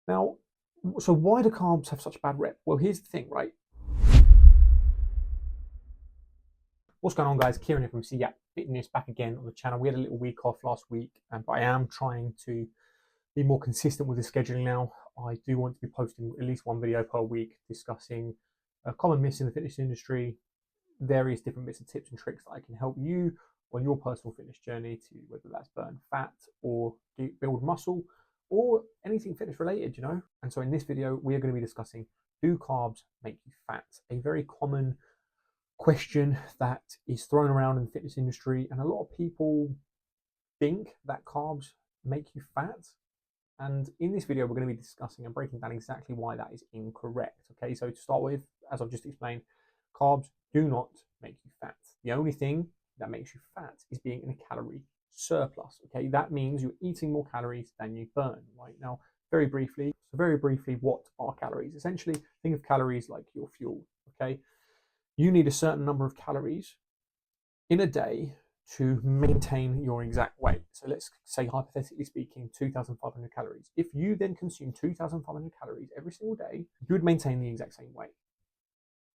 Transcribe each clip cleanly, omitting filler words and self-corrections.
Now, so why do carbs have such a bad rep? Well, here's the thing, right? What's going on, guys? Kieran here from Fitness back again on the channel. We had a little week off last week, but I am trying to be more consistent with the scheduling now. I do want to be posting at least one video per week discussing common myths in the fitness industry, various different bits of tips and tricks that I can help you on your personal fitness journey, to whether that's burn fat or build muscle or anything fitness related, And so in this video, we are going to be discussing, do carbs make you fat? A very common question that is thrown around in the fitness industry, and a lot of people think that carbs make you fat. And in this video, we're going to be discussing and breaking down exactly why that is incorrect. Okay, so to start with, as I've just explained, carbs do not make you fat. The only thing that makes you fat is being in a calorie surplus. Okay, that means you're eating more calories than you burn. Right now, very briefly, what are calories? Essentially, think of calories like your fuel. Okay, you need a certain number of calories in a day to maintain your exact weight. So let's say, hypothetically speaking, 2,500 calories. If you then consume 2,500 calories every single day, you would maintain the exact same weight.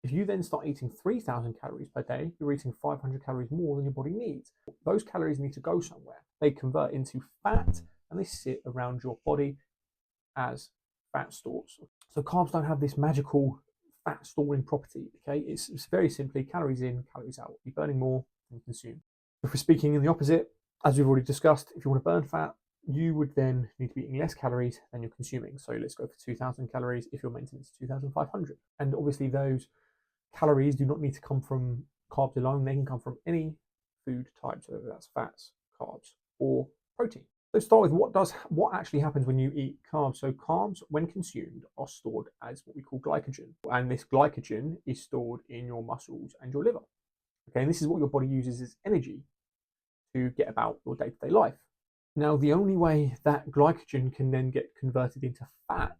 If you then start eating 3,000 calories per day, you're eating 500 calories more than your body needs. Those calories need to go somewhere. They convert into fat and they sit around your body as fat stores. So carbs don't have this magical fat storing property. Okay, it's very simply calories in, calories out. You're burning more than you consume. If we're speaking in the opposite, as we've already discussed, if you want to burn fat, you would then need to be eating less calories than you're consuming. So let's go for 2,000 calories if your maintenance is 2,500. And obviously those calories do not need to come from carbs alone. They can come from any food type, so whether that's fats, carbs, or protein. Let's start with what actually happens when you eat carbs. So carbs, when consumed, are stored as what we call glycogen, and this glycogen is stored in your muscles and your liver. Okay, and this is what your body uses as energy to get about your day-to-day life. Now, the only way that glycogen can then get converted into fat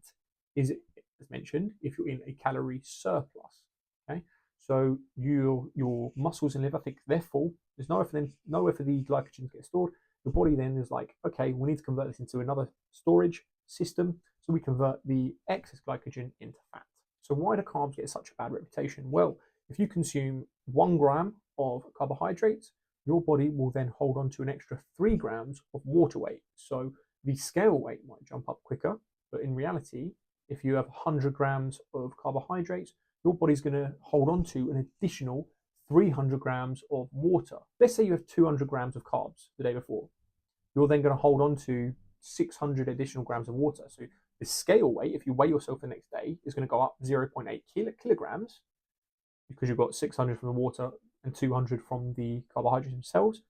is, as mentioned, if you're in a calorie surplus. Okay, so your muscles and liver think they're full. There's nowhere for the glycogen to get stored. The body then is like, okay, we need to convert this into another storage system. So we convert the excess glycogen into fat. So why do carbs get such a bad reputation? Well, if you consume 1 gram of carbohydrates, your body will then hold on to an extra 3 grams of water weight. So the scale weight might jump up quicker, but in reality, if you have 100 grams of carbohydrates, your body's going to hold on to an additional 300 grams of water. Let's say you have 200 grams of carbs the day before. You're then going to hold on to 600 additional grams of water. So the scale weight, if you weigh yourself the next day, is going to go up 0.8 kilograms because you've got 600 from the water and 200 from the carbohydrates themselves.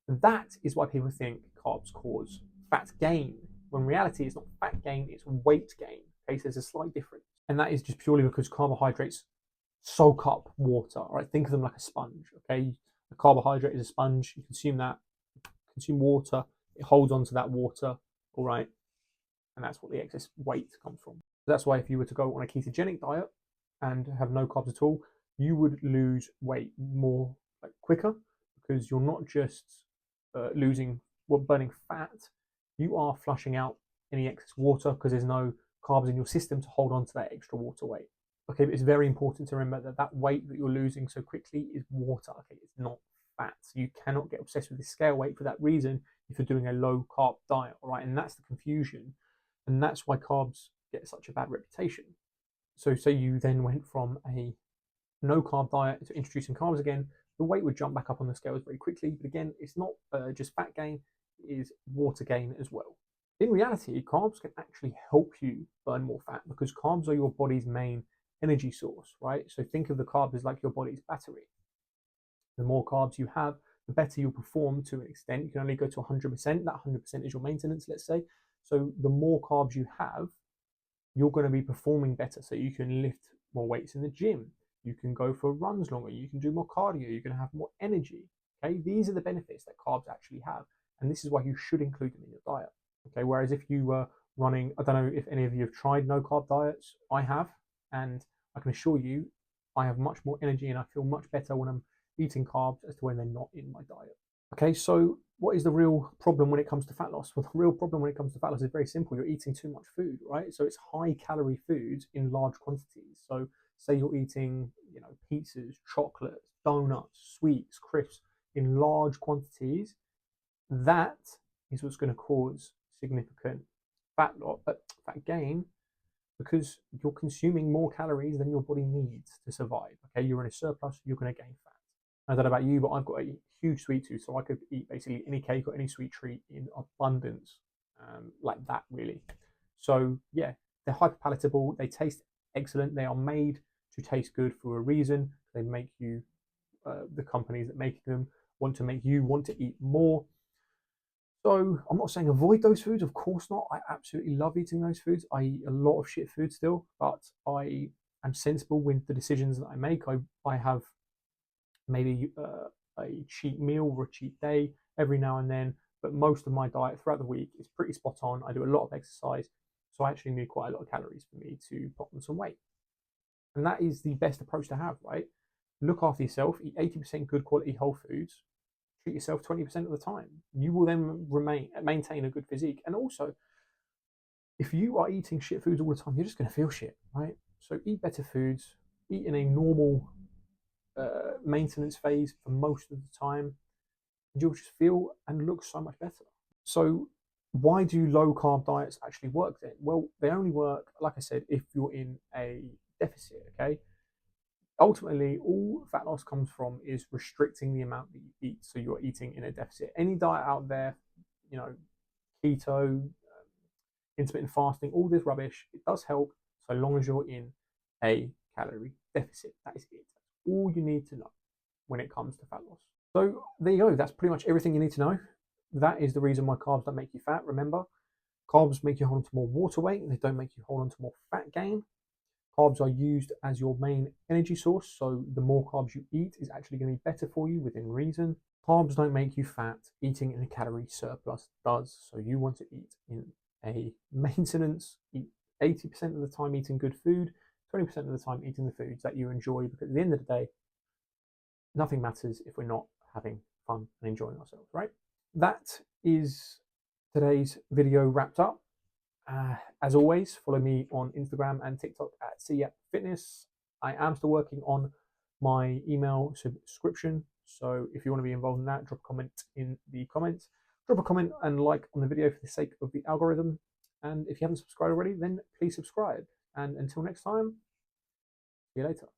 And that is why people think carbs cause fat gain, when in reality it's not fat gain, it's weight gain. Okay, so there's a slight difference. And that is just purely because carbohydrates soak up water. All right, think of them like a sponge. Okay, a carbohydrate is a sponge. You consume that, consume water, it holds on to that water. All right, and that's what the excess weight comes from. That's why if you were to go on a ketogenic diet and have no carbs at all, you would lose weight more quicker, because you're not just burning fat, you are flushing out any excess water because there's no carbs in your system to hold on to that extra water weight. Okay, but it's very important to remember that that weight that you're losing so quickly is water. Okay, it's not fat. So you cannot get obsessed with the scale weight for that reason if you're doing a low carb diet. All right, and that's the confusion, and that's why carbs get such a bad reputation. So say you then went from a no carb diet to introducing carbs again, the weight would jump back up on the scales very quickly. But again, it's not just fat gain, it is water gain as well. In reality, carbs can actually help you burn more fat, because carbs are your body's main energy source, right? So think of the carbs as like your body's battery. The more carbs you have, the better you'll perform to an extent. You can only go to 100%. That 100% is your maintenance, let's say. So the more carbs you have, you're going to be performing better. So you can lift more weights in the gym. You can go for runs longer. You can do more cardio. You're going to have more energy. Okay, these are the benefits that carbs actually have, and this is why you should include them in your diet. Okay, whereas if you were running, I don't know if any of you have tried no carb diets. I have, and I can assure you, I have much more energy and I feel much better when I'm eating carbs as to when they're not in my diet. Okay, so what is the real problem when it comes to fat loss? Well, the real problem when it comes to fat loss is very simple. You're eating too much food, right? So it's high calorie foods in large quantities. So say you're eating, pizzas, chocolates, donuts, sweets, crisps in large quantities. That is what's going to cause significant fat gain, because you're consuming more calories than your body needs to survive. Okay, you're in a surplus, you're going to gain fat. I don't know about you, but I've got a huge sweet tooth, so I could eat basically any cake or any sweet treat in abundance, like that, really. So yeah, they're hyper palatable. They taste excellent. They are made to taste good for a reason. They make you, the companies that make them, want to make you want to eat more. So I'm not saying avoid those foods, of course not. I absolutely love eating those foods. I eat a lot of shit food still, but I am sensible with the decisions that I make. I have maybe a cheat meal or a cheat day every now and then, but most of my diet throughout the week is pretty spot on. I do a lot of exercise, so I actually need quite a lot of calories for me to put on some weight. And that is the best approach to have, right? Look after yourself, eat 80% good quality whole foods, treat yourself 20% of the time. You will then maintain a good physique. And also, if you are eating shit foods all the time, you're just going to feel shit, right? So eat better foods, eat in a normal maintenance phase for most of the time, and you'll just feel and look so much better. So why do low carb diets actually work then? Well, they only work, like I said, if you're in a deficit, okay? Ultimately, all fat loss comes from is restricting the amount that you eat. So you're eating in a deficit. Any diet out there, you know, keto, intermittent fasting, all this rubbish, it does help so long as you're in a calorie deficit. That is it. That's all you need to know when it comes to fat loss. So there you go. That's pretty much everything you need to know. That is the reason why carbs don't make you fat. Remember, carbs make you hold on to more water weight. They don't make you hold on to more fat gain. Carbs are used as your main energy source, so the more carbs you eat is actually going to be better for you within reason. Carbs don't make you fat. Eating in a calorie surplus does. So you want to eat in a maintenance, eat 80% of the time eating good food, 20% of the time eating the foods that you enjoy, because at the end of the day, nothing matters if we're not having fun and enjoying ourselves, right? That is today's video wrapped up. As always, follow me on Instagram and TikTok at CYapFitness. I am still working on my email subscription, so if you want to be involved in that, drop a comment in the comments. Drop a comment and like on the video for the sake of the algorithm. And if you haven't subscribed already, then please subscribe. And until next time, see you later.